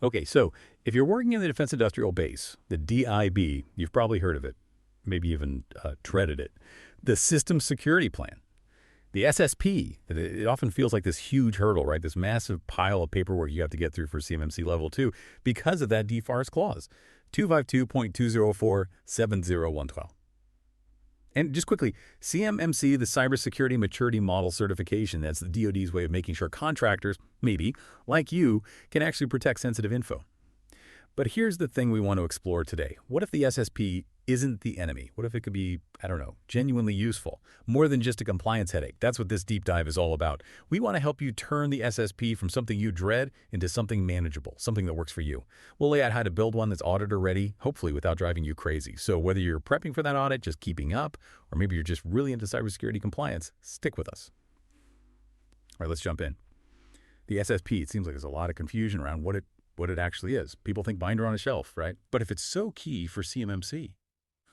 Okay, so if you're working in the Defense Industrial Base, the DIB, you've probably heard of it, maybe even dreaded it. The System Security Plan, the SSP, it often feels like this huge hurdle, right? This massive pile of paperwork you have to get through for CMMC Level 2 because of that DFARS clause, 252.204.70112. And just quickly, CMMC, the Cybersecurity Maturity Model Certification, that's the DoD's way of making sure contractors, maybe, like you, can actually protect sensitive info. But here's the thing we want to explore today. What if the SSP isn't the enemy? What if it could be, I don't know, genuinely useful? More than just a compliance headache. That's what this deep dive is all about. We want to help you turn the SSP from something you dread into something manageable, something that works for you. We'll lay out how to build one that's auditor ready, hopefully without driving you crazy. So whether you're prepping for that audit, just keeping up, or maybe you're just really into cybersecurity compliance, stick with us. All right, let's jump in. The SSP, it seems like there's a lot of confusion around what it actually is. People think binder on a shelf, right? But if it's so key for CMMC,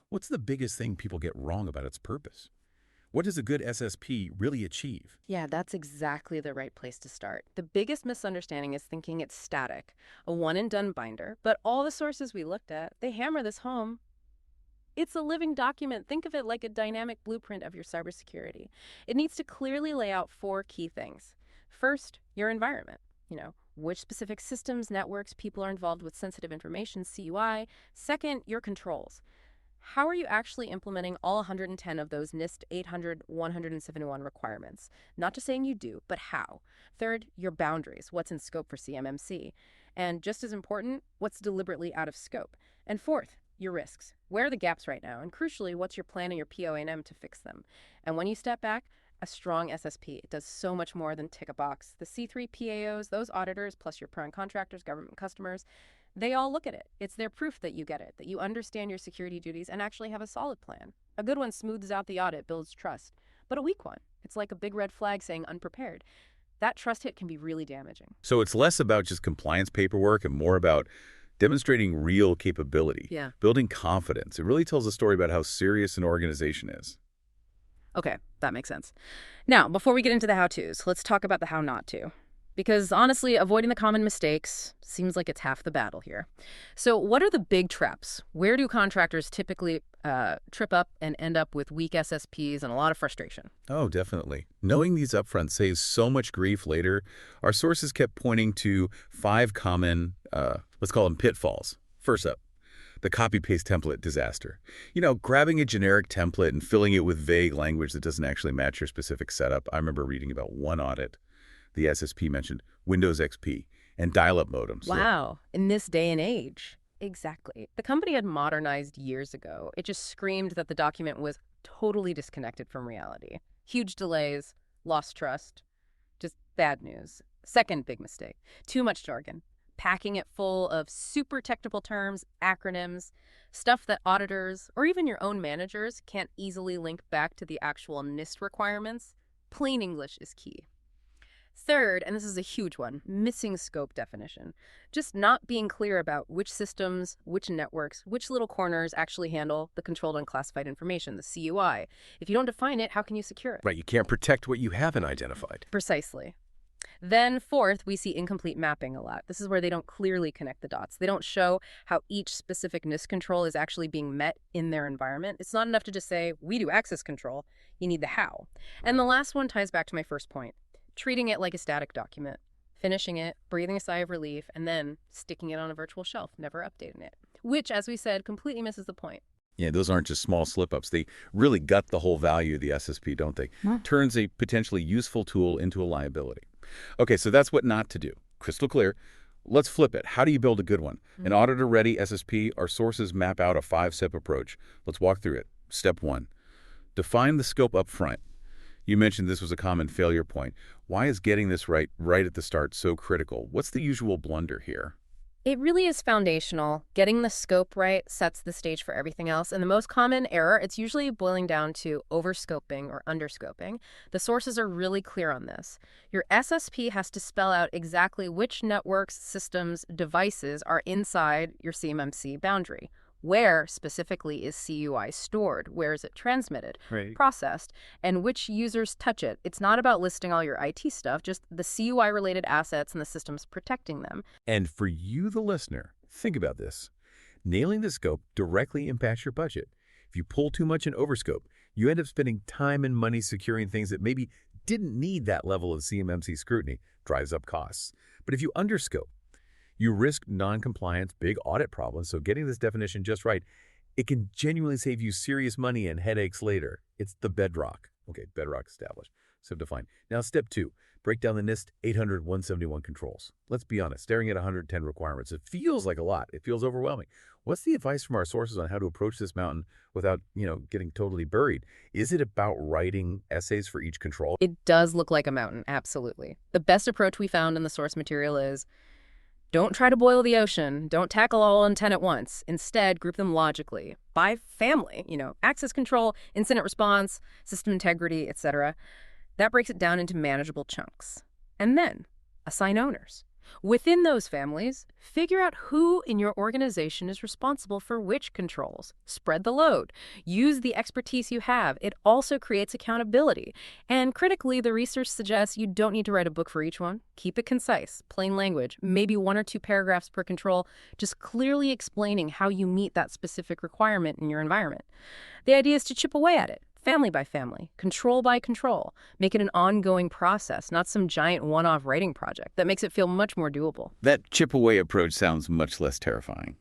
what's the biggest thing people get wrong about its purpose? What does a good SSP really achieve? Yeah, that's exactly the right place to start. The biggest misunderstanding is thinking it's static, a one-and-done binder, but all the sources we looked at, they hammer this home. It's a living document. Think of it like a dynamic blueprint of your cybersecurity. It needs to clearly lay out 4 key things. First, your environment. Which specific systems, networks, people are involved with sensitive information, CUI. Second, your controls. How are you actually implementing all 110 of those NIST 800-171 requirements? Not just saying you do, but how. Third, your boundaries. What's in scope for CMMC? And just as important, what's deliberately out of scope? And fourth, your risks. Where are the gaps right now? And crucially, what's your plan and your POA&M to fix them? And when you step back, a strong SSP. It does so much more than tick a box. The C3 PAOs, those auditors, plus your prime contractors, government customers, they all look at it. It's their proof that you get it, that you understand your security duties and actually have a solid plan. A good one smooths out the audit, builds trust. But a weak one, it's like a big red flag saying unprepared. That trust hit can be really damaging. So it's less about just compliance paperwork and more about demonstrating real capability, building confidence. It really tells a story about how serious an organization is. Okay, that makes sense. Now, before we get into the how-tos, let's talk about the how not to. Because honestly, avoiding the common mistakes seems like it's half the battle here. So what are the big traps? Where do contractors typically trip up and end up with weak SSPs and a lot of frustration? Oh, definitely. Knowing these upfront saves so much grief later. Our sources kept pointing to 5 common, let's call them pitfalls. First up, the copy-paste template disaster. Grabbing a generic template and filling it with vague language that doesn't actually match your specific setup. I remember reading about one audit. The SSP mentioned Windows XP and dial-up modems. Wow, in this day and age. Exactly. The company had modernized years ago. It just screamed that the document was totally disconnected from reality. Huge delays, lost trust, just bad news. Second big mistake, too much jargon. Packing it full of super technical terms, acronyms, stuff that auditors or even your own managers can't easily link back to the actual NIST requirements. Plain English is key. Third, and this is a huge one, missing scope definition. Just not being clear about which systems, which networks, which little corners actually handle the controlled unclassified information, the CUI. If you don't define it, how can you secure it? Right, you can't protect what you haven't identified. Precisely. Then fourth, we see incomplete mapping a lot. This is where they don't clearly connect the dots. They don't show how each specific NIST control is actually being met in their environment. It's not enough to just say, we do access control. You need the how. And the last one ties back to my first point, treating it like a static document, finishing it, breathing a sigh of relief, and then sticking it on a virtual shelf, never updating it, which, as we said, completely misses the point. Yeah, those aren't just small slip-ups. They really gut the whole value of the SSP, don't they? Turns a potentially useful tool into a liability. Okay, so that's what not to do. Crystal clear. Let's flip it. How do you build a good one? An auditor-ready SSP, our sources map out a 5-step approach. Let's walk through it. Step 1, define the scope up front. You mentioned this was a common failure point. Why is getting this right at the start so critical? What's the usual blunder here? It really is foundational. Getting the scope right sets the stage for everything else. And the most common error, it's usually boiling down to overscoping or underscoping. The sources are really clear on this. Your SSP has to spell out exactly which networks, systems, devices are inside your CMMC boundary. Where specifically is CUI stored? Where is it transmitted, Right. processed, and which users touch it? It's not about listing all your IT stuff, just the CUI-related assets and the systems protecting them. And for you, the listener, think about this. Nailing the scope directly impacts your budget. If you pull too much in overscope, you end up spending time and money securing things that maybe didn't need that level of CMMC scrutiny, drives up costs. But if you underscope, you risk non-compliance, big audit problems. So getting this definition just right, it can genuinely save you serious money and headaches later. It's the bedrock. Okay, bedrock established. So defined. Now, step 2, break down the NIST 800-171 controls. Let's be honest, staring at 110 requirements, it feels like a lot. It feels overwhelming. What's the advice from our sources on how to approach this mountain without, getting totally buried? Is it about writing essays for each control? It does look like a mountain, absolutely. The best approach we found in the source material is don't try to boil the ocean. Don't tackle all 10 at once. Instead, group them logically by family, access control, incident response, system integrity, etc. That breaks it down into manageable chunks. And then assign owners. Within those families, figure out who in your organization is responsible for which controls. Spread the load. Use the expertise you have. It also creates accountability. And critically, the research suggests you don't need to write a book for each one. Keep it concise, plain language, maybe 1 or 2 paragraphs per control, just clearly explaining how you meet that specific requirement in your environment. The idea is to chip away at it. Family by family, control by control. Make it an ongoing process, not some giant one-off writing project. That makes it feel much more doable. That chip away approach sounds much less terrifying.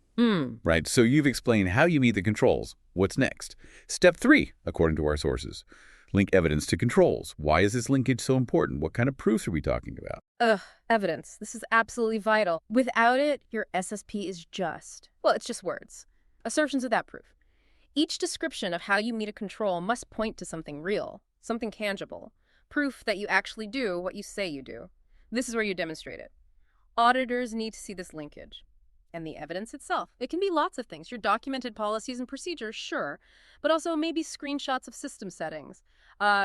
Right? So you've explained how you meet the controls. What's next? Step 3, according to our sources. Link evidence to controls. Why is this linkage so important? What kind of proofs are we talking about? Evidence. This is absolutely vital. Without it, your SSP is it's just words. Assertions without proof. Each description of how you meet a control must point to something real, something tangible, proof that you actually do what you say you do. This is where you demonstrate it. Auditors need to see this linkage. And the evidence itself. It can be lots of things. Your documented policies and procedures, sure, but also maybe screenshots of system settings,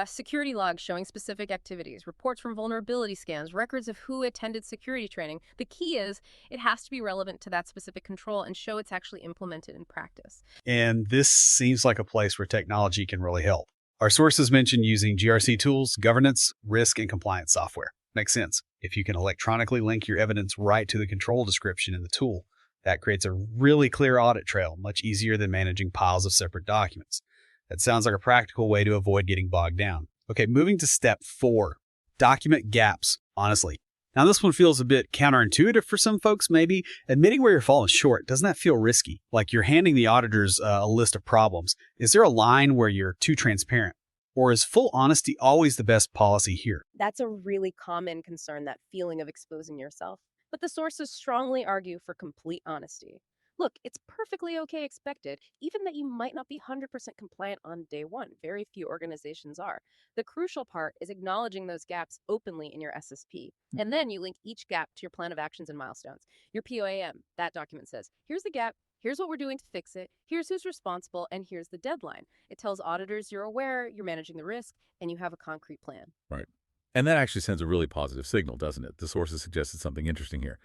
security logs showing specific activities, reports from vulnerability scans, records of who attended security training. The key is it has to be relevant to that specific control and show it's actually implemented in practice. And this seems like a place where technology can really help. Our sources mention using GRC tools, governance, risk, and compliance software. Makes sense. If you can electronically link your evidence right to the control description in the tool, that creates a really clear audit trail, much easier than managing piles of separate documents. That sounds like a practical way to avoid getting bogged down. Okay, moving to step 4, document gaps, honestly. Now, this one feels a bit counterintuitive for some folks, maybe. Admitting where you're falling short, doesn't that feel risky? Like you're handing the auditors a list of problems. Is there a line where you're too transparent? Or is full honesty always the best policy here? That's a really common concern, that feeling of exposing yourself. But the sources strongly argue for complete honesty. Look, it's perfectly expected, even that you might not be 100% compliant on day one. Very few organizations are. The crucial part is acknowledging those gaps openly in your SSP. And then you link each gap to your plan of actions and milestones. Your POAM, that document says, here's the gap, here's what we're doing to fix it, here's who's responsible, and here's the deadline. It tells auditors you're aware, you're managing the risk, and you have a concrete plan. Right. And that actually sends a really positive signal, doesn't it? The sources suggested something interesting here.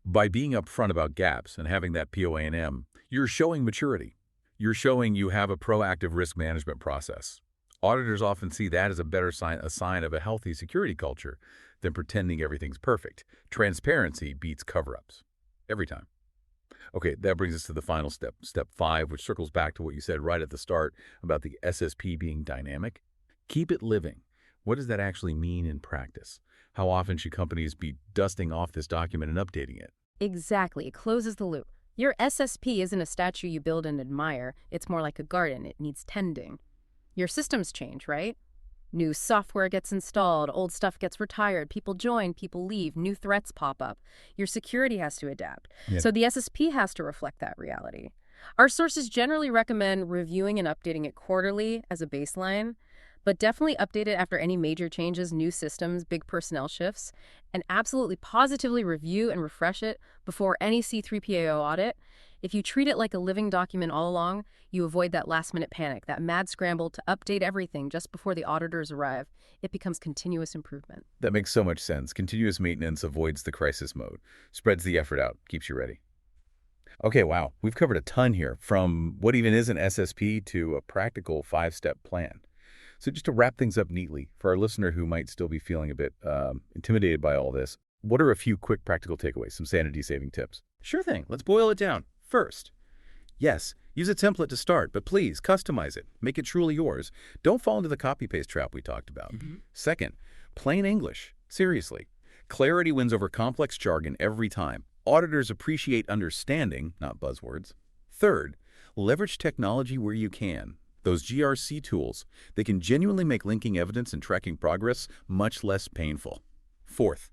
By being upfront about gaps and having that POAM, you're showing maturity. You're showing you have a proactive risk management process. Auditors often see that as a sign of a healthy security culture than pretending everything's perfect. Transparency beats cover-ups. Every time. Okay, that brings us to the final step, step 5, which circles back to what you said right at the start about the SSP being dynamic. Keep it living. What does that actually mean in practice? How often should companies be dusting off this document and updating it? Exactly. It closes the loop. Your SSP isn't a statue you build and admire. It's more like a garden. It needs tending. Your systems change, right? New software gets installed, old stuff gets retired, people join, people leave, new threats pop up. Your security has to adapt. Yeah. So the SSP has to reflect that reality. Our sources generally recommend reviewing and updating it quarterly as a baseline, but definitely update it after any major changes, new systems, big personnel shifts, and absolutely positively review and refresh it before any C3PAO audit. If you treat it like a living document all along, you avoid that last-minute panic, that mad scramble to update everything just before the auditors arrive. It becomes continuous improvement. That makes so much sense. Continuous maintenance avoids the crisis mode, spreads the effort out, keeps you ready. Okay, wow. We've covered a ton here, from what even is an SSP to a practical 5-step plan. So just to wrap things up neatly, for our listener who might still be feeling a bit intimidated by all this, what are a few quick practical takeaways, some sanity-saving tips? Sure thing. Let's boil it down. First, yes, use a template to start, but please customize it. Make it truly yours. Don't fall into the copy-paste trap we talked about. Second, plain English. Seriously. Clarity wins over complex jargon every time. Auditors appreciate understanding, not buzzwords. Third, leverage technology where you can. Those GRC tools, they can genuinely make linking evidence and tracking progress much less painful. Fourth,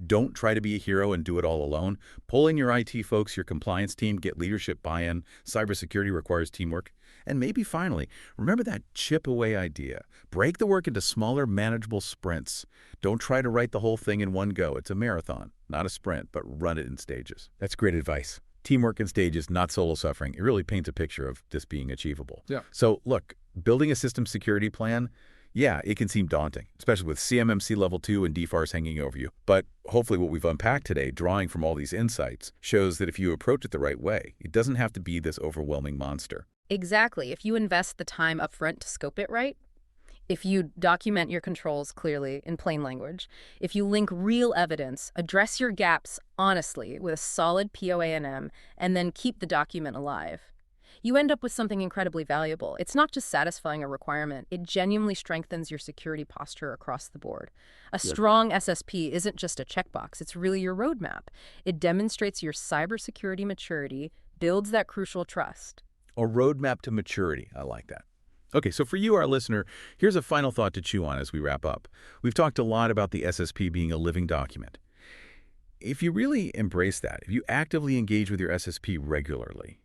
don't try to be a hero and do it all alone. Pull in your IT folks, your compliance team, get leadership buy-in. Cybersecurity requires teamwork. And maybe finally, remember that chip away idea. Break the work into smaller, manageable sprints. Don't try to write the whole thing in one go. It's a marathon, not a sprint, but run it in stages. That's great advice. Teamwork in stages, not solo suffering. It really paints a picture of this being achievable. Yeah. So look, building a system security plan, yeah, it can seem daunting, especially with CMMC Level 2 and DFARS hanging over you. But hopefully what we've unpacked today, drawing from all these insights, shows that if you approach it the right way, it doesn't have to be this overwhelming monster. Exactly. If you invest the time upfront to scope it right, if you document your controls clearly in plain language, if you link real evidence, address your gaps honestly with a solid POA&M, and then keep the document alive, you end up with something incredibly valuable. It's not just satisfying a requirement. It genuinely strengthens your security posture across the board. A strong SSP isn't just a checkbox. It's really your roadmap. It demonstrates your cybersecurity maturity, builds that crucial trust. A roadmap to maturity. I like that. Okay, so for you, our listener, here's a final thought to chew on as we wrap up. We've talked a lot about the SSP being a living document. If you really embrace that, if you actively engage with your SSP regularly,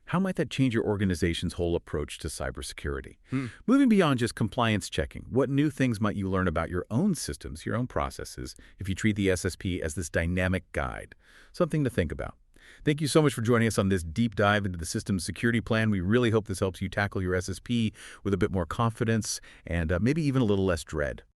how might that change your organization's whole approach to cybersecurity? Moving beyond just compliance checking, what new things might you learn about your own systems, your own processes, if you treat the SSP as this dynamic guide? Something to think about. Thank you so much for joining us on this deep dive into the systems security plan. We really hope this helps you tackle your SSP with a bit more confidence and maybe even a little less dread.